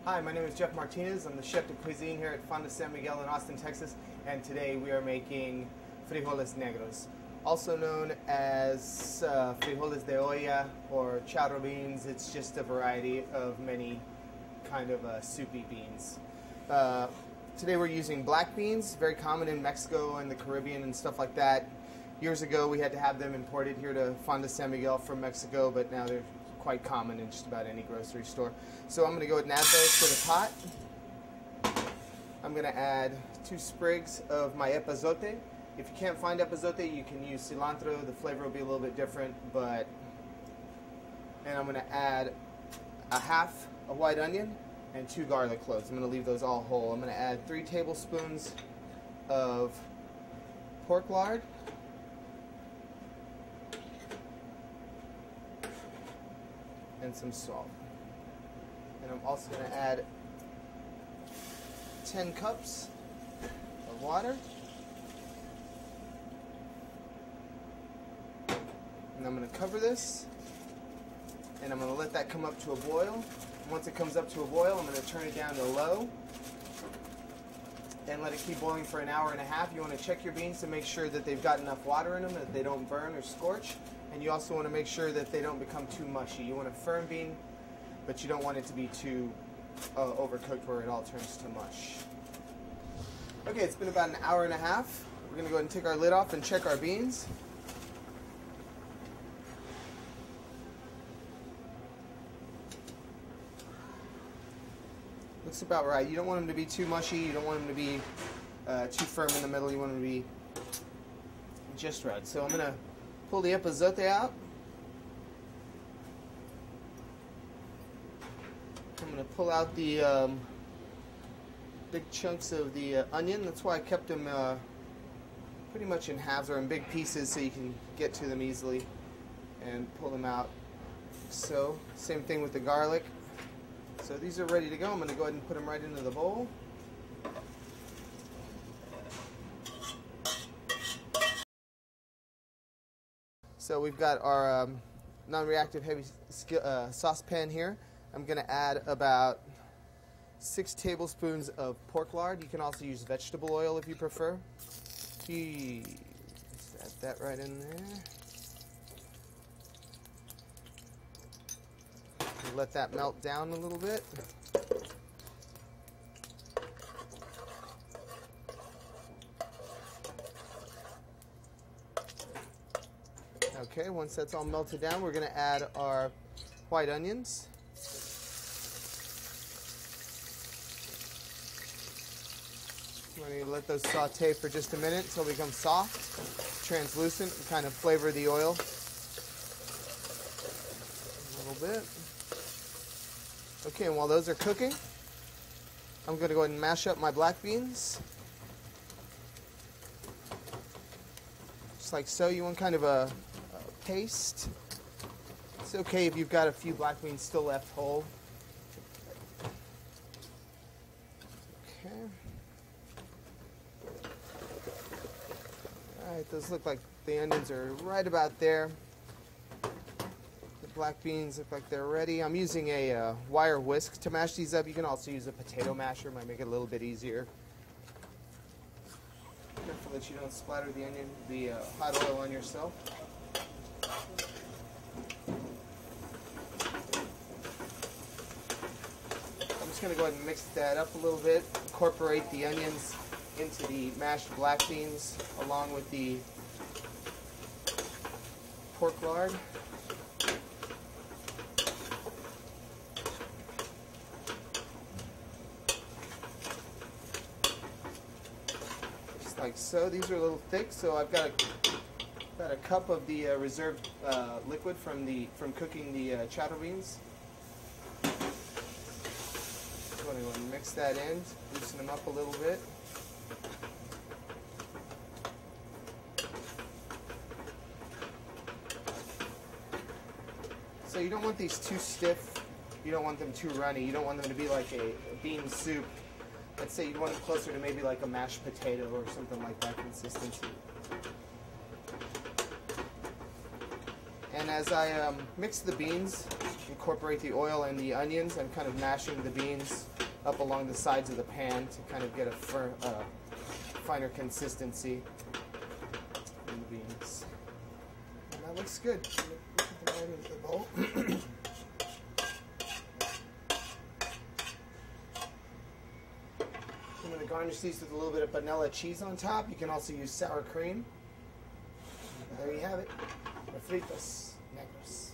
Hi, my name is Jeff Martinez. I'm the chef de cuisine here at Fonda San Miguel in Austin, Texas, and today we are making frijoles negros, also known as frijoles de olla or chowder beans. It's just a variety of many kind of soupy beans. Today we're using black beans, very common in Mexico and the Caribbean and stuff like that. Years ago we had to have them imported here to Fonda San Miguel from Mexico, but now they're quite common in just about any grocery store. So I'm going to go ahead and add those to the pot. I'm going to add 2 sprigs of my epazote. If you can't find epazote, you can use cilantro. The flavor will be a little bit different, and I'm going to add a half a white onion and 2 garlic cloves. I'm going to leave those all whole. I'm going to add 3 tablespoons of pork lard. And some salt. And I'm also going to add 10 cups of water. And I'm going to cover this. And I'm going to let that come up to a boil. Once it comes up to a boil, I'm going to turn it down to low. And let it keep boiling for an hour and a half. You want to check your beans to make sure that they've got enough water in them, that they don't burn or scorch. And you also want to make sure that they don't become too mushy. You want a firm bean, but you don't want it to be too overcooked where it all turns to mush. Okay, it's been about an hour and a half. We're going to go ahead and take our lid off and check our beans. Looks about right. You don't want them to be too mushy. You don't want them to be too firm in the middle. You want them to be just right. So I'm going to pull the epazote out. I'm going to pull out the big chunks of the onion. That's why I kept them pretty much in halves or in big pieces so you can get to them easily and pull them out. So, same thing with the garlic. So these are ready to go. I'm going to go ahead and put them right into the bowl. So we've got our non-reactive heavy saucepan here. I'm going to add about 6 tablespoons of pork lard. You can also use vegetable oil if you prefer. Just add that right in there. Let that melt down a little bit. Okay, once that's all melted down, we're going to add our white onions. We're going to let those saute for just a minute until they become soft, translucent, and kind of flavor the oil a little bit. Okay, and while those are cooking, I'm going to go ahead and mash up my black beans. Just like so. You want kind of a paste. It's okay if you've got a few black beans still left whole. Okay. Alright, those look like the onions are right about there. Black beans look like they're ready. I'm using a wire whisk to mash these up. You can also use a potato masher. Might make it a little bit easier. Careful that you don't splatter the hot oil on yourself. I'm just going to go ahead and mix that up a little bit. Incorporate the onions into the mashed black beans along with the pork lard. Like so. These are a little thick, so I've got about a cup of the reserved liquid from cooking the chowder beans. I'm going to go and mix that in, loosen them up a little bit. So you don't want these too stiff. You don't want them too runny. You don't want them to be like a bean soup. Let's say you'd want it closer to maybe like a mashed potato or something like that consistency. And as I mix the beans, incorporate the oil and the onions, I'm kind of mashing the beans up along the sides of the pan to kind of get a finer consistency in the beans. And that looks good. Put them right into the bowl. I'm going to garnish these with a little bit of vanilla cheese on top. You can also use sour cream. And there you have it. Refritos negros.